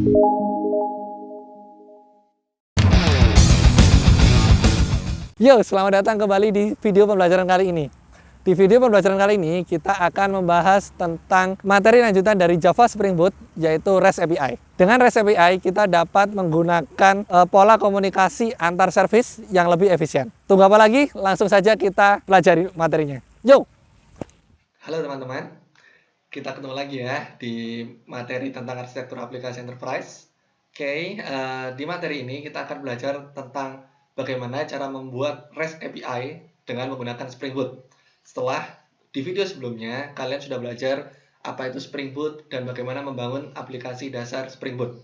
Yo, selamat datang kembali di video pembelajaran kali ini. Di video pembelajaran kali ini, kita akan membahas tentang materi lanjutan dari Java Spring Boot, yaitu REST API. Dengan REST API, kita dapat menggunakan pola komunikasi antar service yang lebih efisien. Tunggu apa lagi? Langsung saja kita pelajari materinya. Yo! Halo teman-teman, kita ketemu lagi ya di materi tentang arsitektur aplikasi enterprise. Oke, di materi ini kita akan belajar tentang bagaimana cara membuat REST API dengan menggunakan Spring Boot. Setelah di video sebelumnya, kalian sudah belajar apa itu Spring Boot dan bagaimana membangun aplikasi dasar Spring Boot.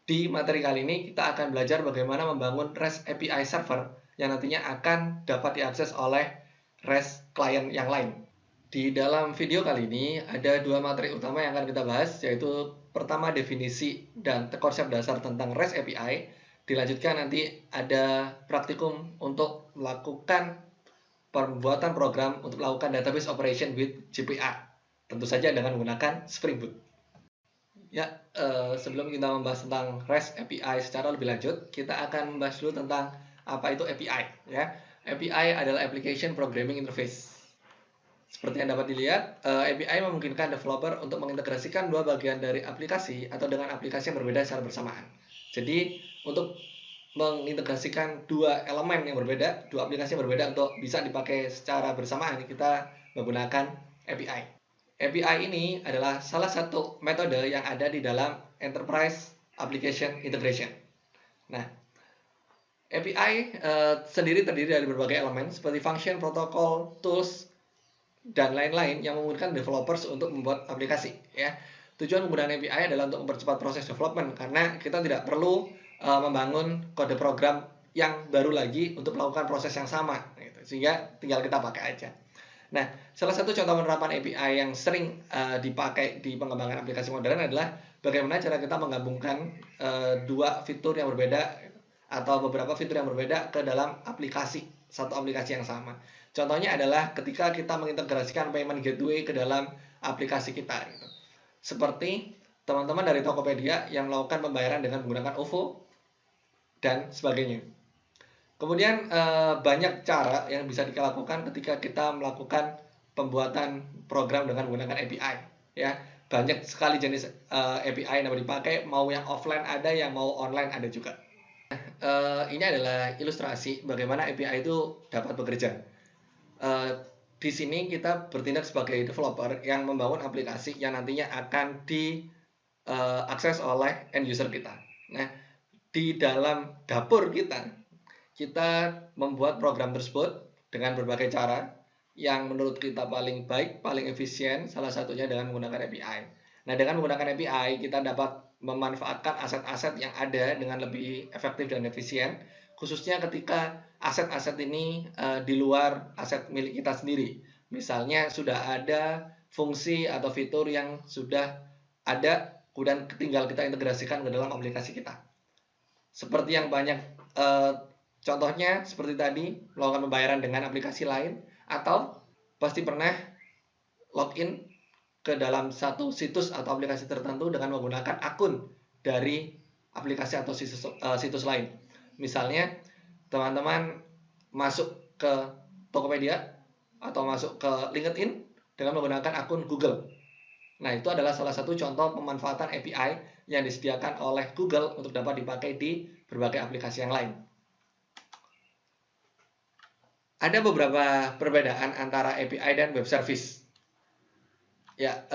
Di materi kali ini, kita akan belajar bagaimana membangun REST API server yang nantinya akan dapat diakses oleh REST client yang lain. Di dalam video kali ini, ada dua materi utama yang akan kita bahas, yaitu pertama definisi dan konsep dasar tentang REST API. Dilanjutkan nanti ada praktikum untuk melakukan pembuatan program untuk melakukan database operation with JPA. Tentu saja dengan menggunakan Spring Boot. Ya, sebelum kita membahas tentang REST API secara lebih lanjut, kita akan membahas dulu tentang apa itu API. Ya, API adalah Application Programming Interface. Seperti yang dapat dilihat, API memungkinkan developer untuk mengintegrasikan dua bagian dari aplikasi atau dengan aplikasi yang berbeda secara bersamaan. Jadi, untuk mengintegrasikan dua elemen yang berbeda, dua aplikasi yang berbeda untuk bisa dipakai secara bersamaan, kita menggunakan API. API ini adalah salah satu metode yang ada di dalam Enterprise Application Integration. Nah, API sendiri terdiri dari berbagai elemen seperti function, protokol, tools, dan lain-lain yang memudahkan developers untuk membuat aplikasi. Ya, tujuan penggunaan API adalah untuk mempercepat proses development karena kita tidak perlu membangun kode program yang baru lagi untuk melakukan proses yang sama, gitu. Sehingga tinggal kita pakai aja. Nah, salah satu contoh penerapan API yang sering dipakai di pengembangan aplikasi modern adalah bagaimana cara kita menggabungkan dua fitur yang berbeda atau beberapa fitur yang berbeda ke dalam aplikasi, satu aplikasi yang sama. Contohnya adalah ketika kita mengintegrasikan payment gateway ke dalam aplikasi kita. Gitu. Seperti teman-teman dari Tokopedia yang melakukan pembayaran dengan menggunakan OVO dan sebagainya. Kemudian banyak cara yang bisa kita lakukan ketika kita melakukan pembuatan program dengan menggunakan API. Ya, banyak sekali jenis API yang dipakai, mau yang offline ada, yang mau online ada juga. Ini adalah ilustrasi bagaimana API itu dapat bekerja. Di sini kita bertindak sebagai developer yang membangun aplikasi yang nantinya akan diakses oleh end user kita. Nah, di dalam dapur kita membuat program tersebut dengan berbagai cara yang menurut kita paling baik, paling efisien, salah satunya dengan menggunakan API. Nah, dengan menggunakan API, kita dapat memanfaatkan aset-aset yang ada dengan lebih efektif dan efisien, khususnya ketika aset-aset ini di luar aset milik kita sendiri. Misalnya sudah ada fungsi atau fitur yang sudah ada, kemudian tinggal kita integrasikan ke dalam aplikasi kita. Seperti yang banyak contohnya seperti tadi, melakukan pembayaran dengan aplikasi lain, atau pasti pernah login ke dalam satu situs atau aplikasi tertentu dengan menggunakan akun dari aplikasi atau situs lain. Misalnya, teman-teman masuk ke Tokopedia atau masuk ke LinkedIn dengan menggunakan akun Google. Nah, itu adalah salah satu contoh pemanfaatan API yang disediakan oleh Google untuk dapat dipakai di berbagai aplikasi yang lain. Ada beberapa perbedaan antara API dan web service. Ya,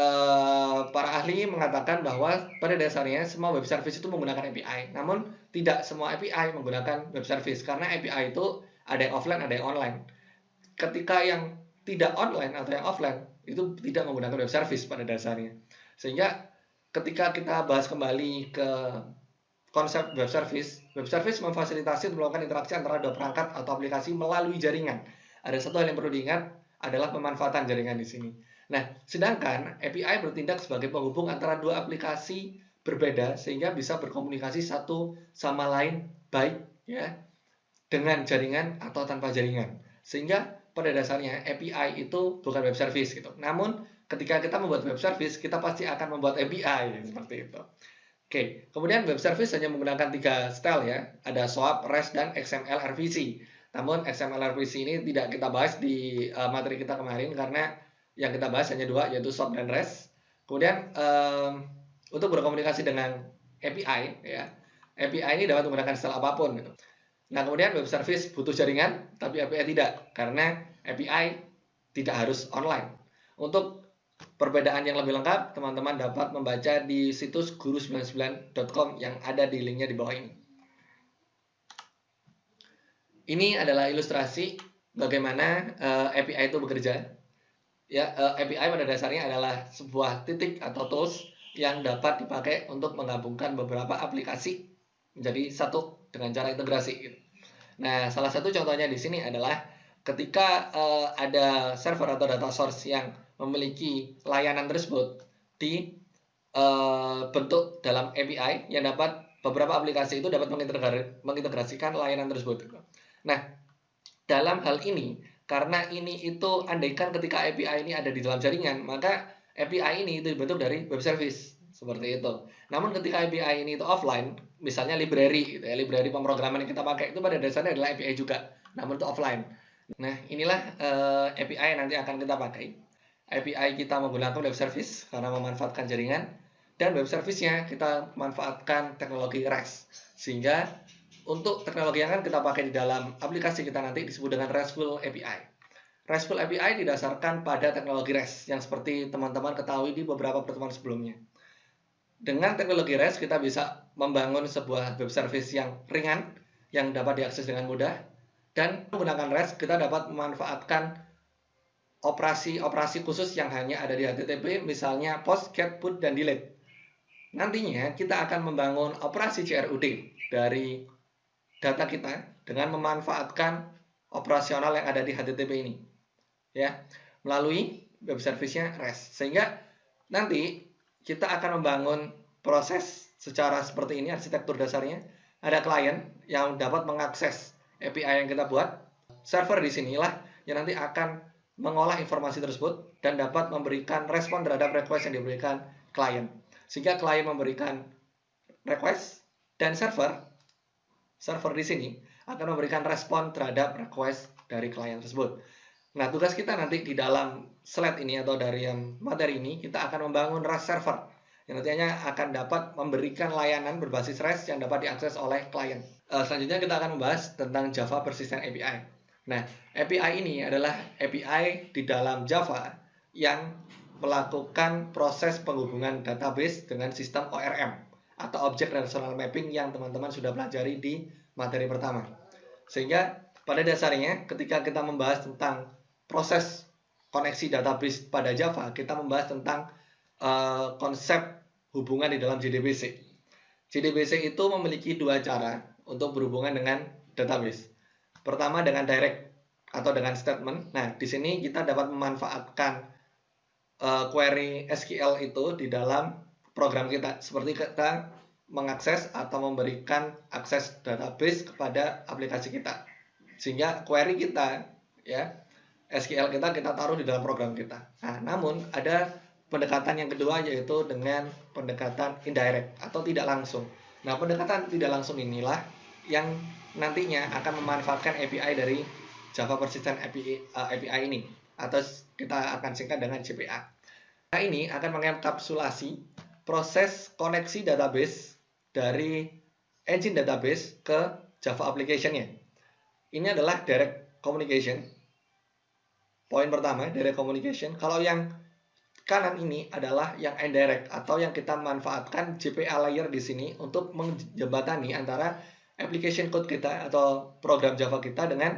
para ahli mengatakan bahwa pada dasarnya semua web service itu menggunakan API. Namun tidak semua API menggunakan web service karena API itu ada yang offline, ada yang online. Ketika yang tidak online atau yang offline itu tidak menggunakan web service pada dasarnya. Sehingga ketika kita bahas kembali ke konsep web service memfasilitasi untuk melakukan interaksi antara dua perangkat atau aplikasi melalui jaringan. Ada satu hal yang perlu diingat adalah pemanfaatan jaringan di sini. Nah, sedangkan API bertindak sebagai penghubung antara dua aplikasi berbeda sehingga bisa berkomunikasi satu sama lain baik ya dengan jaringan atau tanpa jaringan. Sehingga pada dasarnya API itu bukan web service gitu. Namun ketika kita membuat web service, kita pasti akan membuat API seperti itu. Oke, kemudian web service hanya menggunakan 3 style ya. Ada SOAP, REST, dan XML RPC. Namun XML RPC ini tidak kita bahas di materi kita kemarin karena yang kita bahas hanya 2, yaitu SOAP dan REST. Kemudian untuk berkomunikasi dengan API ya. API ini dapat menggunakan style apapun gitu. Nah, kemudian web service butuh jaringan, tapi API tidak karena API tidak harus online. Untuk perbedaan yang lebih lengkap, teman-teman dapat membaca di situs guru99.com yang ada di linknya di bawah ini. Ini adalah ilustrasi bagaimana API itu bekerja. Ya, API pada dasarnya adalah sebuah titik atau tools yang dapat dipakai untuk menggabungkan beberapa aplikasi menjadi satu dengan cara integrasi. Nah, salah satu contohnya di sini adalah ketika ada server atau data source yang memiliki layanan tersebut di bentuk dalam API yang dapat beberapa aplikasi itu dapat mengintegrasikan layanan tersebut. Nah, dalam hal ini karena ini itu andaikan ketika API ini ada di dalam jaringan, maka API ini itu dibentuk dari web service seperti itu. Namun ketika API ini itu offline, misalnya library gitu ya, library pemrograman yang kita pakai itu pada dasarnya adalah API juga, namun itu offline. Nah, inilah API yang nanti akan kita pakai. API kita menggunakan web service karena memanfaatkan jaringan, dan web service-nya kita manfaatkan teknologi REST. Sehingga untuk teknologi yang akan kita pakai di dalam aplikasi kita nanti disebut dengan RESTful API. RESTful API didasarkan pada teknologi REST yang seperti teman-teman ketahui di beberapa pertemuan sebelumnya. Dengan teknologi REST kita bisa membangun sebuah web service yang ringan, yang dapat diakses dengan mudah, dan menggunakan REST kita dapat memanfaatkan operasi-operasi khusus yang hanya ada di HTTP, misalnya post, get, put, dan delete. Nantinya kita akan membangun operasi CRUD dari data kita dengan memanfaatkan operasional yang ada di HTTP ini, ya, melalui web service-nya REST. Sehingga nanti kita akan membangun proses secara seperti ini, arsitektur dasarnya. Ada klien yang dapat mengakses API yang kita buat. Server di sinilah yang nanti akan mengolah informasi tersebut dan dapat memberikan respon terhadap request yang diberikan klien. Sehingga klien memberikan request dan server di sini akan memberikan respon terhadap request dari klien tersebut. Nah, tugas kita nanti di dalam slide ini atau dari materi ini kita akan membangun REST server yang nantinya akan dapat memberikan layanan berbasis REST yang dapat diakses oleh klien. Selanjutnya kita akan membahas tentang Java Persistent API. Nah, API ini adalah API di dalam Java yang melakukan proses penghubungan database dengan sistem ORM atau Object Relational Mapping yang teman-teman sudah pelajari di materi pertama. Sehingga pada dasarnya ketika kita membahas tentang proses koneksi database pada Java, kita membahas tentang konsep hubungan di dalam JDBC. JDBC itu memiliki 2 cara untuk berhubungan dengan database. Pertama dengan direct atau dengan statement. Nah, di sini kita dapat memanfaatkan query SQL itu di dalam program kita. Seperti kita mengakses atau memberikan akses database kepada aplikasi kita. Sehingga query kita, ya, SQL kita taruh di dalam program kita. Nah, namun ada pendekatan yang kedua yaitu dengan pendekatan indirect atau tidak langsung. Nah, pendekatan tidak langsung inilah yang nantinya akan memanfaatkan API dari Java Persistent API ini, atau kita akan singkat dengan JPA. Nah, ini akan mengekapsulasi proses koneksi database dari engine database ke Java application-nya. Ini adalah direct communication. Poin pertama, direct communication. Kalau yang kanan ini adalah yang indirect atau yang kita manfaatkan JPA layer di sini untuk menjembatani antara application code kita atau program Java kita dengan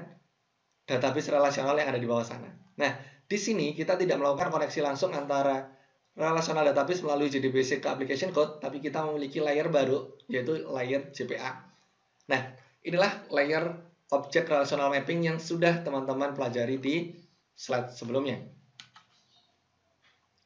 database relasional yang ada di bawah sana. Nah, di sini kita tidak melakukan koneksi langsung antara relational database melalui JDBC ke application code, tapi kita memiliki layer baru, yaitu layer JPA. Nah, inilah layer Object Relational Mapping yang sudah teman-teman pelajari di slide sebelumnya.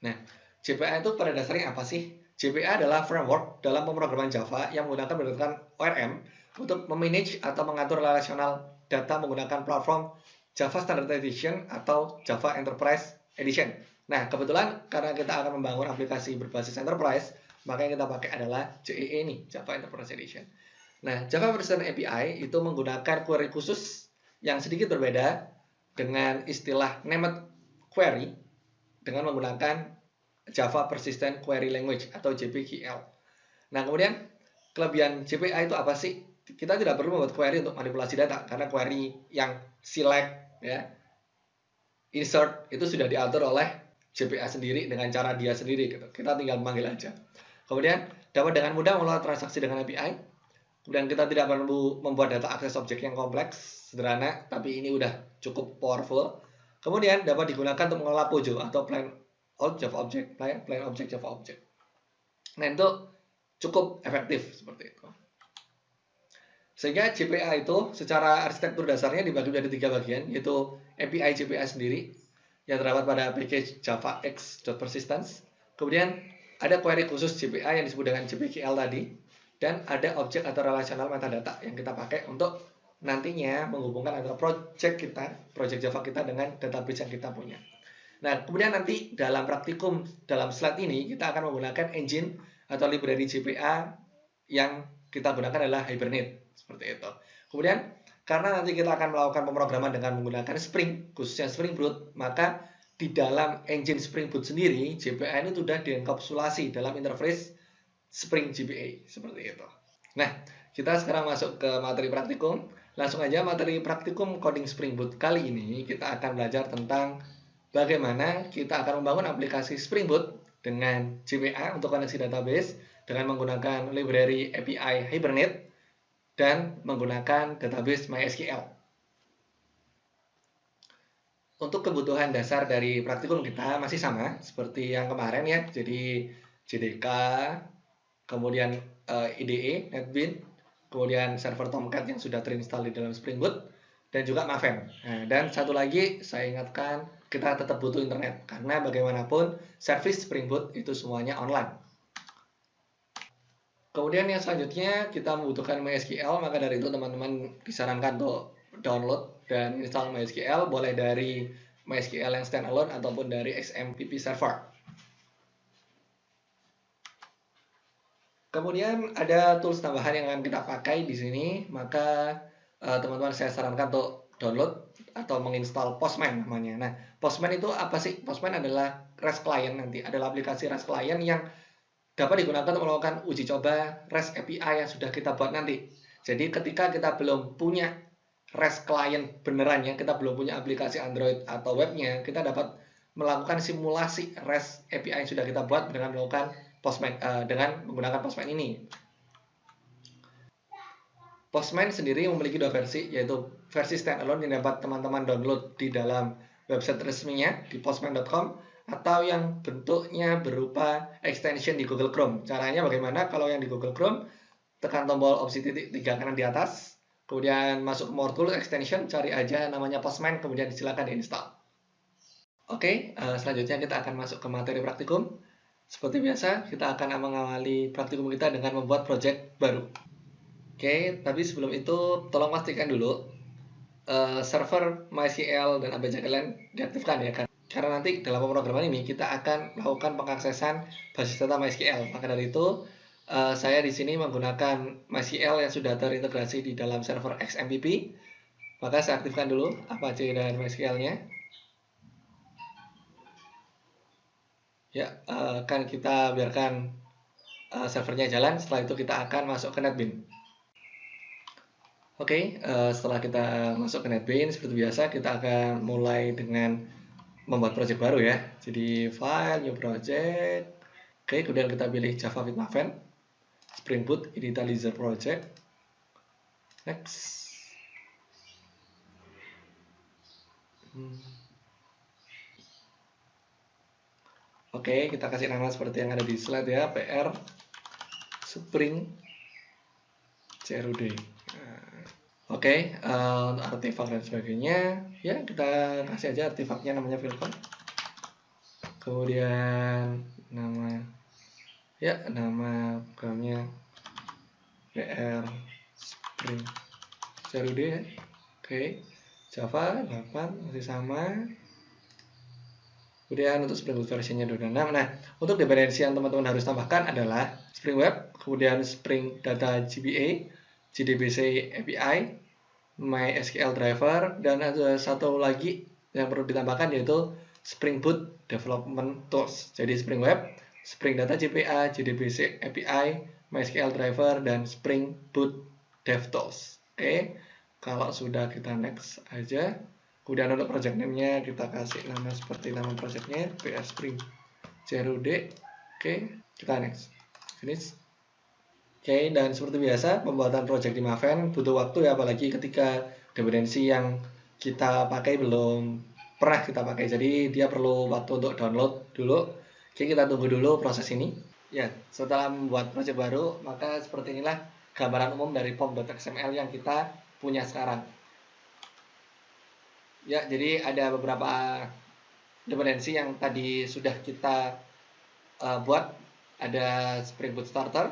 Nah, JPA itu pada dasarnya apa sih? JPA adalah framework dalam pemrograman Java yang menggunakan berdasarkan ORM untuk memanage atau mengatur relasional data menggunakan platform Java Standard Edition atau Java Enterprise Edition. Nah, kebetulan karena kita akan membangun aplikasi berbasis enterprise, Maka yang kita pakai adalah JEE nih, Java Enterprise Edition. Nah, Java Persistent API itu menggunakan query khusus yang sedikit berbeda dengan istilah named query dengan menggunakan Java Persistent Query Language atau JPQL. Nah, kemudian kelebihan JPA itu apa sih? Kita tidak perlu membuat query untuk manipulasi data karena query yang select ya, insert itu sudah diatur oleh JPA sendiri dengan cara dia sendiri gitu. Kita tinggal memanggil aja. Kemudian dapat dengan mudah mengelola transaksi dengan API. Kemudian kita tidak perlu membuat data akses objek yang kompleks, sederhana, tapi ini udah cukup powerful. Kemudian dapat digunakan untuk mengelola POJO atau plain old Java object, plain object Java object. Nah, itu cukup efektif seperti itu. Sehingga JPA itu secara arsitektur dasarnya dibagi menjadi 3 bagian, yaitu API JPA sendiri yang terdapat pada package Java X.persistence. Kemudian ada query khusus JPA yang disebut dengan JPQL tadi, dan ada objek atau relational metadata yang kita pakai untuk nantinya menghubungkan antara project Java kita dengan database yang kita punya. Nah, kemudian nanti dalam praktikum dalam slide ini kita akan menggunakan engine atau library JPA yang kita gunakan adalah Hibernate seperti itu. Kemudian karena nanti kita akan melakukan pemrograman dengan menggunakan Spring, khususnya Spring Boot, maka di dalam engine Spring Boot sendiri JPA ini sudah dienkapsulasi dalam interface Spring JPA seperti itu. Nah, kita sekarang masuk ke materi praktikum. Langsung aja materi praktikum coding Spring Boot kali ini kita akan belajar tentang bagaimana kita akan membangun aplikasi Spring Boot dengan JPA untuk koneksi database dengan menggunakan library API Hibernate dan menggunakan database MySQL. Untuk kebutuhan dasar dari praktikum kita masih sama seperti yang kemarin ya. Jadi JDK, kemudian IDE, NetBeans, kemudian server Tomcat yang sudah terinstall di dalam Spring Boot, dan juga Maven. Nah, dan satu lagi saya ingatkan, kita tetap butuh internet karena bagaimanapun service Spring Boot itu semuanya online. Kemudian yang selanjutnya kita membutuhkan MySQL, maka dari itu teman-teman disarankan untuk download dan install MySQL, boleh dari MySQL yang standalone ataupun dari XMPP server. Kemudian ada tools tambahan yang akan kita pakai di sini, maka teman-teman saya sarankan untuk download atau menginstal Postman namanya. Nah, Postman itu apa sih? Postman adalah REST client nanti, adalah aplikasi REST client yang dapat digunakan untuk melakukan uji coba REST API yang sudah kita buat nanti. Jadi ketika kita belum punya REST client beneran ya, kita belum punya aplikasi Android atau webnya, kita dapat melakukan simulasi REST API yang sudah kita buat dengan melakukan Postman dengan menggunakan Postman ini. Postman sendiri memiliki 2 versi, yaitu versi standalone yang dapat teman-teman download di dalam website resminya di postman.com, atau yang bentuknya berupa extension di Google Chrome. Caranya bagaimana? Kalau yang di Google Chrome, tekan tombol opsi titik 3 kanan di atas, kemudian masuk ke More Tools Extension, cari aja namanya Postman, kemudian silakan diinstal. Oke, selanjutnya kita akan masuk ke materi praktikum. Seperti biasa, kita akan mengawali praktikum kita dengan membuat project baru. Oke, tapi sebelum itu tolong pastikan dulu server MySQL dan APJ kalian diaktifkan ya kan. Karena nanti dalam pemrograman ini kita akan melakukan pengaksesan basis data MySQL. Maka dari itu saya di sini menggunakan MySQL yang sudah terintegrasi di dalam server XMPP. Maka saya aktifkan dulu Apache dan MySQL-nya. Ya, akan kita biarkan servernya jalan. Setelah itu kita akan masuk ke NetBeans. Oke, setelah kita masuk ke NetBeans, seperti biasa kita akan mulai dengan membuat project baru ya. Jadi file, new project. Oke, kemudian kita pilih Java with Maven, Spring Boot, Initializer project. Next. Oke, kita kasih nama seperti yang ada di slide ya, PR Spring CRUD. Oke, artefak dan sebagainya, ya kita kasih aja artefaknya namanya Vilcon. Kemudian nama programnya PR Spring CRUD ya. Oke, Java 8 masih sama. Kemudian untuk Spring Boot versionnya 2.6. Nah, untuk dependensi yang teman-teman harus tambahkan adalah Spring Web, kemudian Spring Data GBA, JDBC API, MySQL Driver, dan ada satu lagi yang perlu ditambahkan yaitu Spring Boot Development Tools. Jadi Spring Web, Spring Data GPA, JDBC API, MySQL Driver, dan Spring Boot DevTools. Oke, kalau sudah kita next aja. Kemudian untuk project name-nya kita kasih nama seperti nama project-nya, PS Spring CRUD. Oke, kita next. Finish. Oke, dan seperti biasa pembuatan project di Maven butuh waktu ya, apalagi ketika dependensi yang kita pakai belum pernah kita pakai. Jadi dia perlu waktu untuk download dulu. Oke, kita tunggu dulu proses ini. Ya, setelah membuat project baru, maka seperti inilah gambaran umum dari pom.xml yang kita punya sekarang. Ya, jadi ada beberapa dependensi yang tadi sudah kita buat. Ada Spring Boot Starter,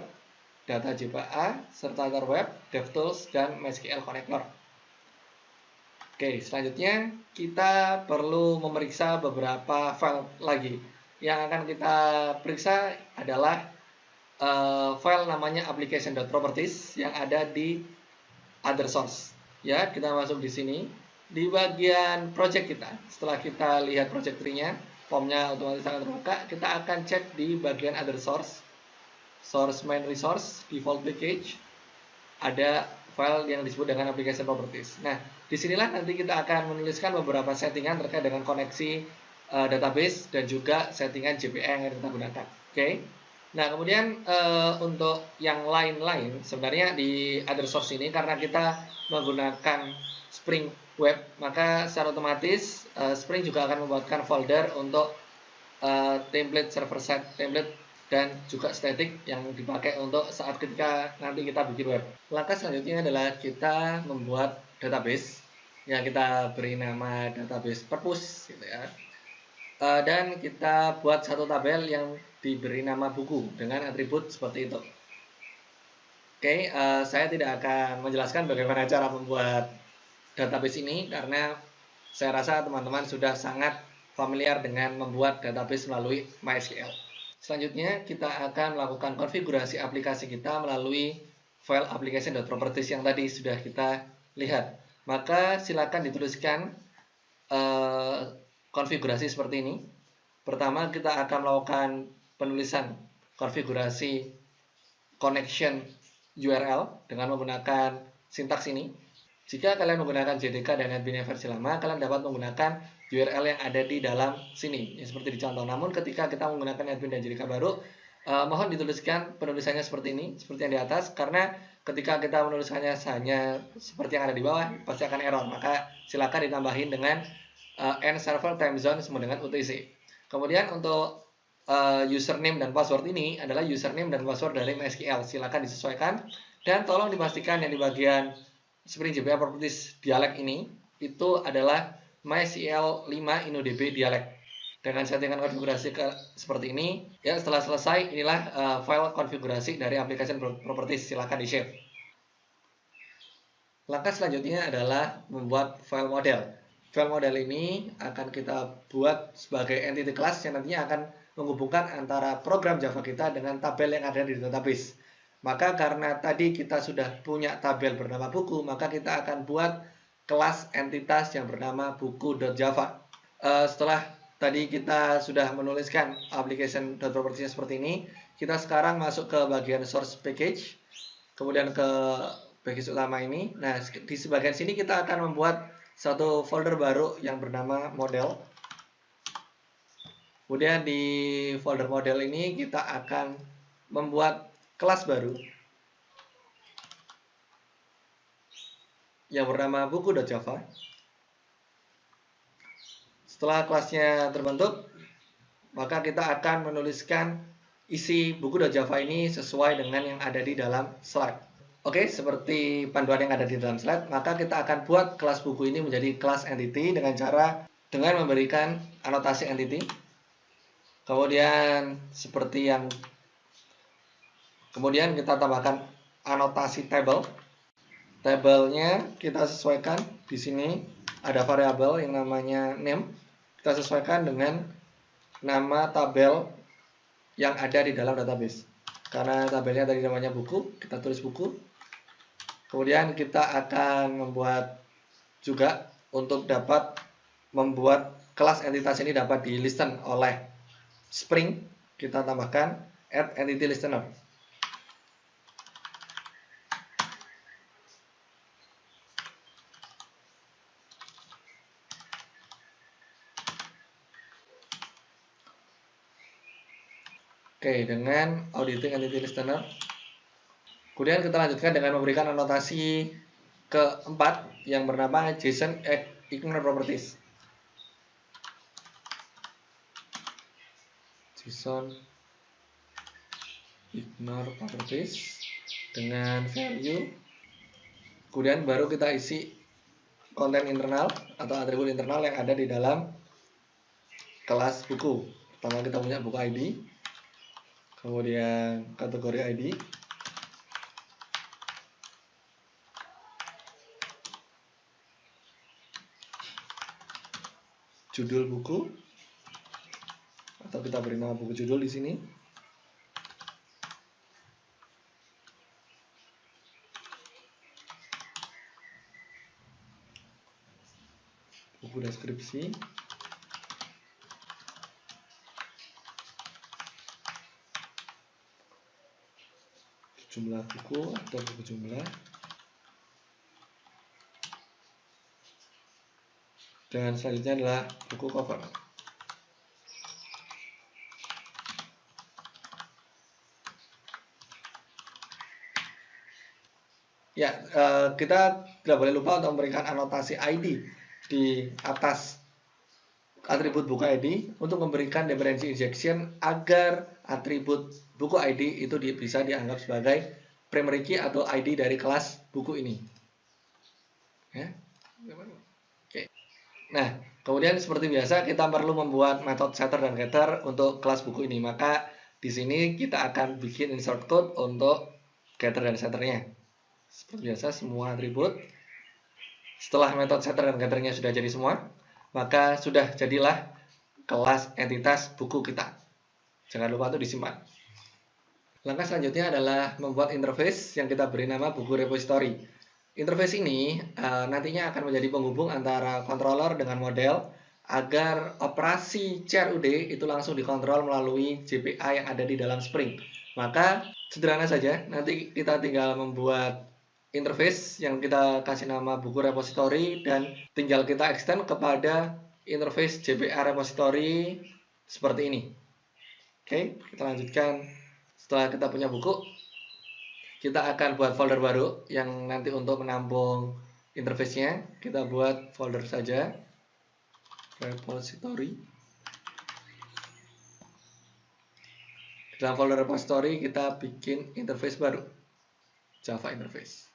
Data JPA, Starter Web, DevTools, dan MySQL Connector. Oke, selanjutnya kita perlu memeriksa beberapa file lagi. Yang akan kita periksa adalah file namanya application.properties yang ada di other source. Ya, kita masuk di sini. Di bagian project kita, setelah kita lihat project tree-nya, formnya otomatis akan terbuka, kita akan cek di bagian other source, source main resource, default package, ada file yang disebut dengan application properties. Nah, disinilah nanti kita akan menuliskan beberapa settingan terkait dengan koneksi database dan juga settingan JPA yang kita gunakan. Oke. Nah, kemudian untuk yang lain-lain, sebenarnya di other source ini karena kita menggunakan Spring Web, maka secara otomatis Spring juga akan membuatkan folder untuk template server side template dan juga static yang dipakai untuk saat ketika nanti kita bikin web. Langkah selanjutnya adalah kita membuat database yang kita beri nama database purpose gitu ya. Dan kita buat satu tabel yang diberi nama buku dengan atribut seperti itu. Oke, saya tidak akan menjelaskan bagaimana cara membuat database ini karena saya rasa teman-teman sudah sangat familiar dengan membuat database melalui MySQL. Selanjutnya kita akan melakukan konfigurasi aplikasi kita melalui file application.properties yang tadi sudah kita lihat. Maka silakan dituliskan konfigurasi seperti ini. Pertama kita akan melakukan penulisan konfigurasi connection URL dengan menggunakan sintaks ini. Jika kalian menggunakan JDK dan NetBeans versi lama, kalian dapat menggunakan URL yang ada di dalam sini, ya, seperti dicontoh. Namun ketika kita menggunakan NetBeans dan JDK baru, mohon dituliskan penulisannya seperti ini, seperti yang di atas, karena ketika kita menuliskannya hanya seperti yang ada di bawah, pasti akan error. Maka silakan ditambahin dengan N server time zone sama dengan UTC. Kemudian untuk username dan password ini adalah username dan password dari MySQL. Silakan disesuaikan dan tolong dipastikan yang di bagian Spring JPA Properties dialek ini itu adalah MySQL 5 InnoDB dialek. Dengan settingan konfigurasi seperti ini, ya setelah selesai inilah file konfigurasi dari application properties. Silakan di-save. Langkah selanjutnya adalah membuat file model. File model ini akan kita buat sebagai entity class yang nantinya akan menghubungkan antara program Java kita dengan tabel yang ada di database. Maka karena tadi kita sudah punya tabel bernama buku, maka kita akan buat kelas entitas yang bernama buku.java. Setelah tadi kita sudah menuliskan application.properties seperti ini, kita sekarang masuk ke bagian source package, kemudian ke package utama ini. Nah, di sebagian sini kita akan membuat satu folder baru yang bernama model. Kemudian di folder model ini kita akan membuat kelas baru yang bernama buku.java. Setelah kelasnya terbentuk, maka kita akan menuliskan isi buku.java ini sesuai dengan yang ada di dalam slide. Oke, seperti panduan yang ada di dalam slide, maka kita akan buat kelas buku ini menjadi kelas entity dengan memberikan anotasi entity. Kemudian kemudian kita tambahkan anotasi table. Tabelnya kita sesuaikan di sini ada variabel yang namanya name. Kita sesuaikan dengan nama tabel yang ada di dalam database. Karena tabelnya tadi namanya buku, kita tulis buku. Kemudian kita akan membuat juga untuk dapat membuat kelas entitas ini dapat di listen oleh Spring, kita tambahkan add entity listener. Oke, dengan auditing entity listener. Kemudian kita lanjutkan dengan memberikan anotasi keempat yang bernama JSON ignore properties. JSON ignore properties dengan value. Kemudian baru kita isi konten internal atau atribut internal yang ada di dalam kelas buku. Pertama kita punya buku ID, kemudian kategori ID, judul buku, atau kita beri nama buku judul di sini. Buku deskripsi. Jumlah buku atau buku jumlah. Dan selanjutnya adalah buku cover. Ya, kita tidak boleh lupa untuk memberikan anotasi ID di atas atribut buku ID untuk memberikan dependency injection agar atribut buku ID itu bisa dianggap sebagai primary key atau ID dari kelas buku ini. Ya. Oke. Nah, kemudian seperti biasa kita perlu membuat metode setter dan getter untuk kelas buku ini. Maka di sini kita akan bikin insert code untuk getter dan setternya. Seperti biasa semua atribut. Setelah metode setter dan getternya sudah jadi semua, maka sudah jadilah kelas entitas buku kita. Jangan lupa untuk disimpan. Langkah selanjutnya adalah membuat interface yang kita beri nama buku repository. Interface ini nantinya akan menjadi penghubung antara controller dengan model agar operasi CRUD itu langsung dikontrol melalui JPA yang ada di dalam Spring. Maka sederhana saja, nanti kita tinggal membuat interface yang kita kasih nama buku repository dan tinggal kita extend kepada interface JPA repository seperti ini. Oke, kita lanjutkan. Setelah kita punya buku, kita akan buat folder baru yang nanti untuk menampung interface-nya. Kita buat folder saja, repository. Dalam folder repository kita bikin interface baru, Java interface.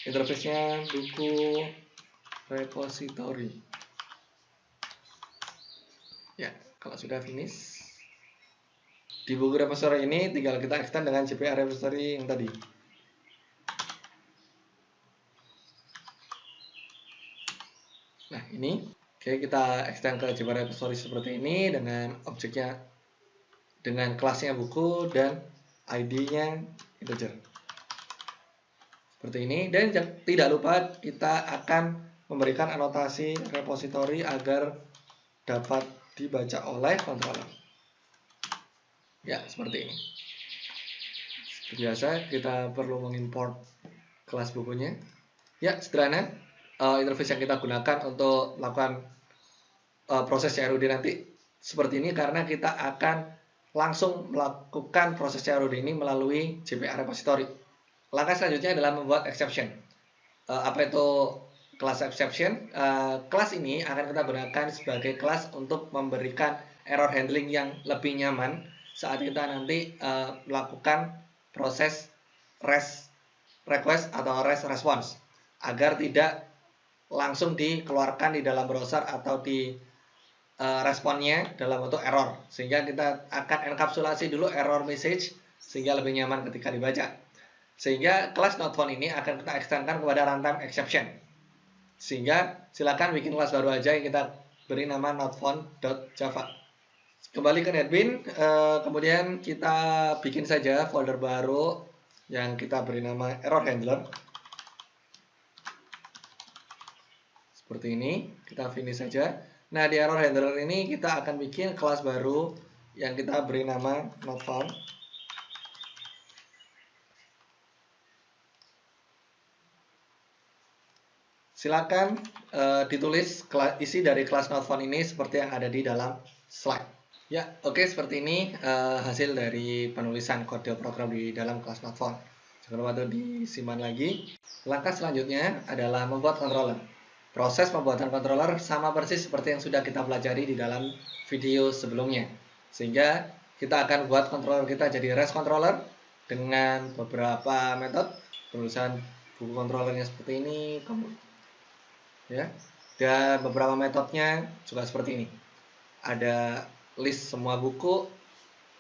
Interface-nya buku repository. Ya, kalau sudah finish, di buku repository ini tinggal kita extend dengan JPA repository yang tadi. Nah, ini oke, kita extend ke JPA repository seperti ini dengan objeknya, dengan kelasnya buku dan ID-nya integer. Seperti ini, dan tidak lupa kita akan memberikan anotasi repository agar dapat dibaca oleh controller. Ya, seperti ini. Seperti biasa, kita perlu mengimport kelas bukunya. Ya, sederhana. Interface yang kita gunakan untuk melakukan proses CRUD nanti seperti ini karena kita akan langsung melakukan proses CRUD ini melalui JPA repository. Langkah selanjutnya adalah membuat exception. Apa itu kelas exception? Kelas ini akan kita gunakan sebagai kelas untuk memberikan error handling yang lebih nyaman saat kita nanti melakukan proses REST request atau REST response agar tidak langsung dikeluarkan di dalam browser atau di responnya dalam bentuk error, sehingga kita akan enkapsulasi dulu error message sehingga lebih nyaman ketika dibaca. Sehingga kelas notFound ini akan kita extendkan kepada runtime exception. Sehingga silakan bikin kelas baru aja yang kita beri nama notFound.java. Kembali ke NetBeans, kemudian kita bikin saja folder baru yang kita beri nama error handler. Seperti ini, kita finish saja. Nah, di error handler ini kita akan bikin kelas baru yang kita beri nama not found. Silakan ditulis isi dari kelas not found ini seperti yang ada di dalam slide. Ya, oke, seperti ini hasil dari penulisan kode program di dalam kelas not found. Jangan lupa untuk disimpan lagi. Langkah selanjutnya adalah membuat controller. Proses pembuatan controller sama persis seperti yang sudah kita pelajari di dalam video sebelumnya. Sehingga kita akan buat controller kita jadi REST controller dengan beberapa metode. Penulisan buku controllernya seperti ini, ya, dan beberapa metodenya juga seperti ini. Ada list semua buku,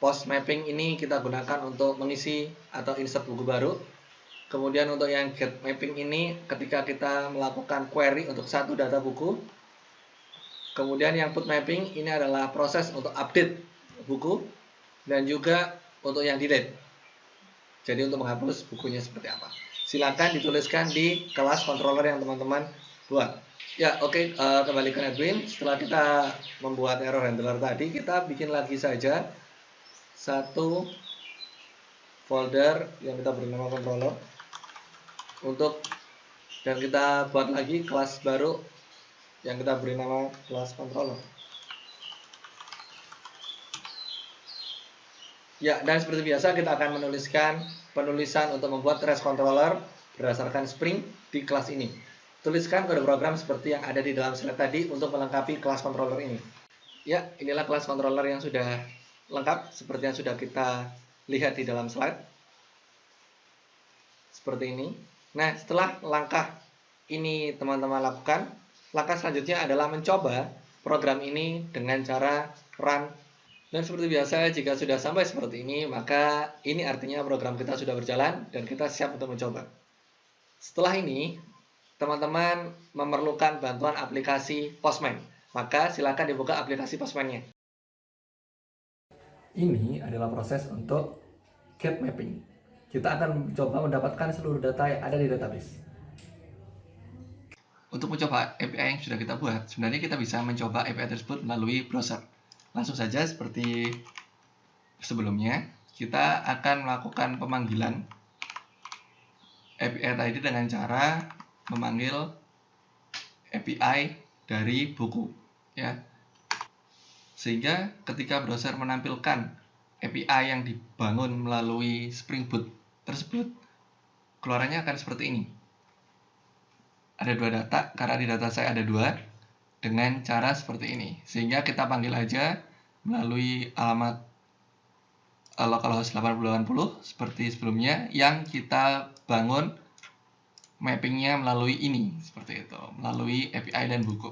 post mapping ini kita gunakan untuk mengisi atau insert buku baru. Kemudian untuk yang get mapping ini ketika kita melakukan query untuk satu data buku. Kemudian yang put mapping ini adalah proses untuk update buku, dan juga untuk yang delete. Jadi untuk menghapus bukunya seperti apa. Silakan dituliskan di kelas controller yang teman-teman buat. Ya, oke, kembali ke NetBeans. Setelah kita membuat error handler tadi, kita bikin lagi saja satu folder yang kita beri nama controller dan kita buat lagi kelas baru yang kita beri nama kelas controller. Ya, dan seperti biasa kita akan menuliskan penulisan untuk membuat REST controller berdasarkan Spring di kelas ini. Tuliskan kode program seperti yang ada di dalam slide tadi untuk melengkapi kelas controller ini. Ya, inilah kelas controller yang sudah lengkap seperti yang sudah kita lihat di dalam slide. Seperti ini. Nah, setelah langkah ini teman-teman lakukan, langkah selanjutnya adalah mencoba program ini dengan cara run. Dan seperti biasa, jika sudah sampai seperti ini, maka ini artinya program kita sudah berjalan dan kita siap untuk mencoba. Setelah ini, teman-teman memerlukan bantuan aplikasi Postman. Maka silakan dibuka aplikasi Postman-nya. Ini adalah proses untuk get mapping. Kita akan mencoba mendapatkan seluruh data yang ada di database. Untuk mencoba API yang sudah kita buat, sebenarnya kita bisa mencoba API tersebut melalui browser. Langsung saja seperti sebelumnya, kita akan melakukan pemanggilan API tadi dengan cara memanggil API dari buku, ya. Sehingga ketika browser menampilkan API yang dibangun melalui Spring Boot tersebut, keluarannya akan seperti ini. Ada dua data, karena di data saya ada dua, dengan cara seperti ini. Sehingga kita panggil aja melalui alamat localhost 8080 seperti sebelumnya, yang kita bangun mappingnya melalui ini, seperti itu, melalui API dan buku.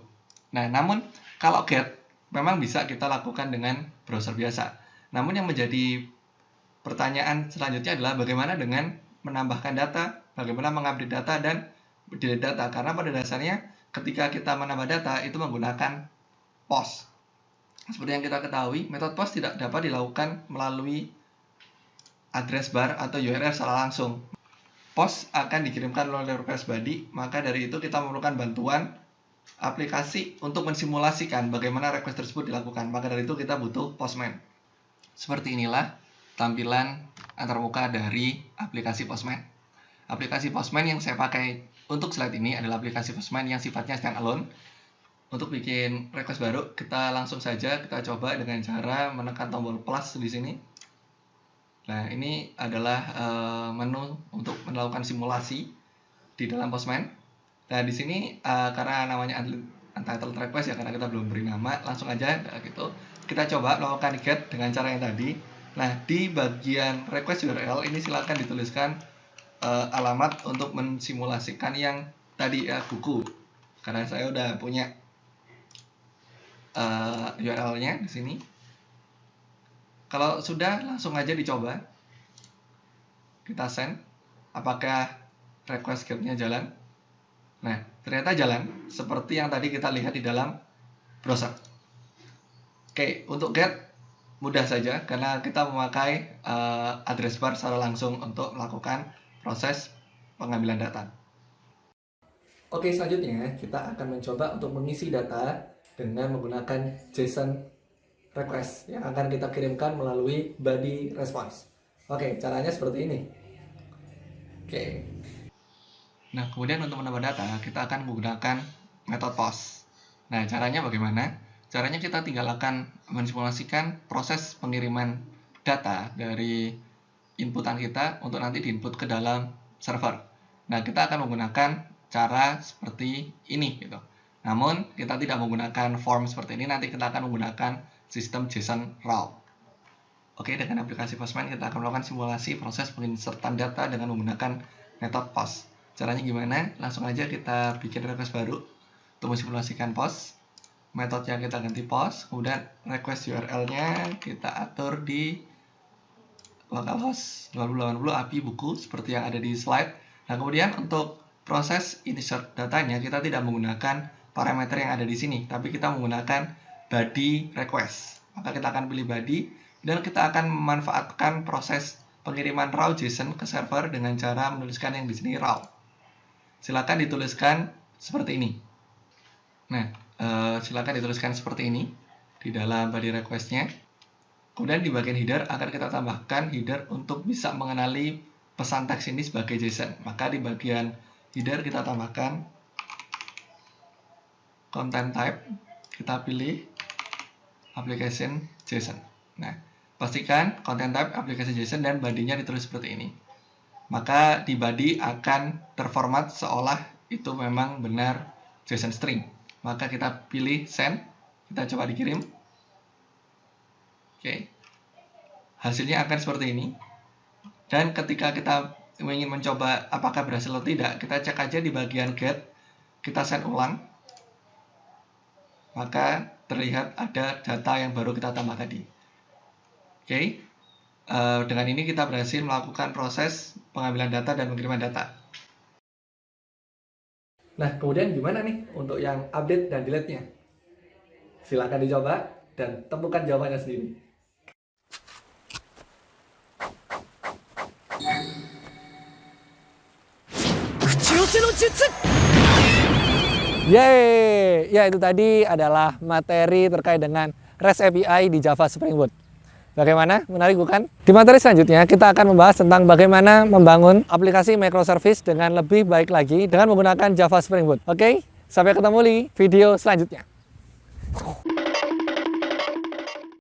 Nah, namun kalau get memang bisa kita lakukan dengan browser biasa. Namun yang menjadi pertanyaan selanjutnya adalah bagaimana dengan menambahkan data, bagaimana mengupdate data dan delete data. Karena pada dasarnya ketika kita menambah data itu menggunakan post. Seperti yang kita ketahui, metode post tidak dapat dilakukan melalui address bar atau URL secara langsung. Post akan dikirimkan oleh request body, maka dari itu kita memerlukan bantuan aplikasi untuk mensimulasikan bagaimana request tersebut dilakukan. Maka dari itu kita butuh Postman. Seperti inilah tampilan antarmuka dari aplikasi Postman. Aplikasi Postman yang saya pakai untuk slide ini adalah aplikasi Postman yang sifatnya standalone. Untuk bikin request baru, kita langsung saja kita coba dengan cara menekan tombol plus di sini. Nah, ini adalah menu untuk melakukan simulasi di dalam Postman. Nah, di sini karena namanya untitled request ya, karena kita belum beri nama, langsung aja gitu. Kita coba melakukan get dengan cara yang tadi. Nah, di bagian request URL ini silakan dituliskan alamat untuk mensimulasikan yang tadi ya, buku. Karena saya udah punya URL-nya di sini. Kalau sudah, langsung aja dicoba. Kita send. Apakah request get-nya jalan? Nah, ternyata jalan. Seperti yang tadi kita lihat di dalam browser. Oke, untuk get, mudah saja karena kita memakai address bar secara langsung untuk melakukan proses pengambilan data. Oke, selanjutnya kita akan mencoba untuk mengisi data dengan menggunakan JSON request yang akan kita kirimkan melalui body response. Oke, caranya seperti ini. Oke. Nah, kemudian untuk menambah data, kita akan menggunakan metode post. Nah, caranya bagaimana? Caranya kita tinggal akan mensimulasikan proses pengiriman data dari inputan kita untuk nanti diinput ke dalam server. Nah, kita akan menggunakan cara seperti ini gitu. Namun, kita tidak menggunakan form seperti ini, nanti kita akan menggunakan sistem JSON raw. Oke, dengan aplikasi Postman kita akan melakukan simulasi proses penginsertan data dengan menggunakan metode post. Caranya gimana? Langsung aja kita bikin request baru untuk mensimulasikan post. Metodenya kita ganti post, kemudian request URL-nya kita atur di localhost 2080 API buku seperti yang ada di slide. Nah, kemudian untuk proses insert datanya kita tidak menggunakan parameter yang ada di sini, tapi kita menggunakan body request. Maka kita akan pilih body dan kita akan memanfaatkan proses pengiriman raw JSON ke server dengan cara menuliskan yang di sini raw. Silakan dituliskan seperti ini. Nah, silakan dituliskan seperti ini di dalam body request-nya. Kemudian di bagian header akan kita tambahkan header untuk bisa mengenali pesan teks ini sebagai JSON. Maka di bagian header kita tambahkan content type, kita pilih application JSON. Nah, pastikan content type application JSON dan body-nya ditulis seperti ini. Maka di body akan terformat seolah itu memang benar JSON string. Maka kita pilih send, kita coba dikirim. Oke. Hasilnya akan seperti ini. Dan ketika kita ingin mencoba apakah berhasil atau tidak, kita cek aja di bagian get, kita send ulang, maka terlihat ada data yang baru kita tambah tadi. Oke, dengan ini kita berhasil melakukan proses pengambilan data dan pengiriman data. Nah, kemudian gimana nih untuk yang update dan delete-nya? Silakan dicoba dan temukan jawabannya sendiri. Yeay! Ya, itu tadi adalah materi terkait dengan REST API di Java Spring Boot. Bagaimana? Menarik bukan? Di materi selanjutnya kita akan membahas tentang bagaimana membangun aplikasi microservice dengan lebih baik lagi dengan menggunakan Java Spring Boot. Oke? Sampai ketemu di video selanjutnya.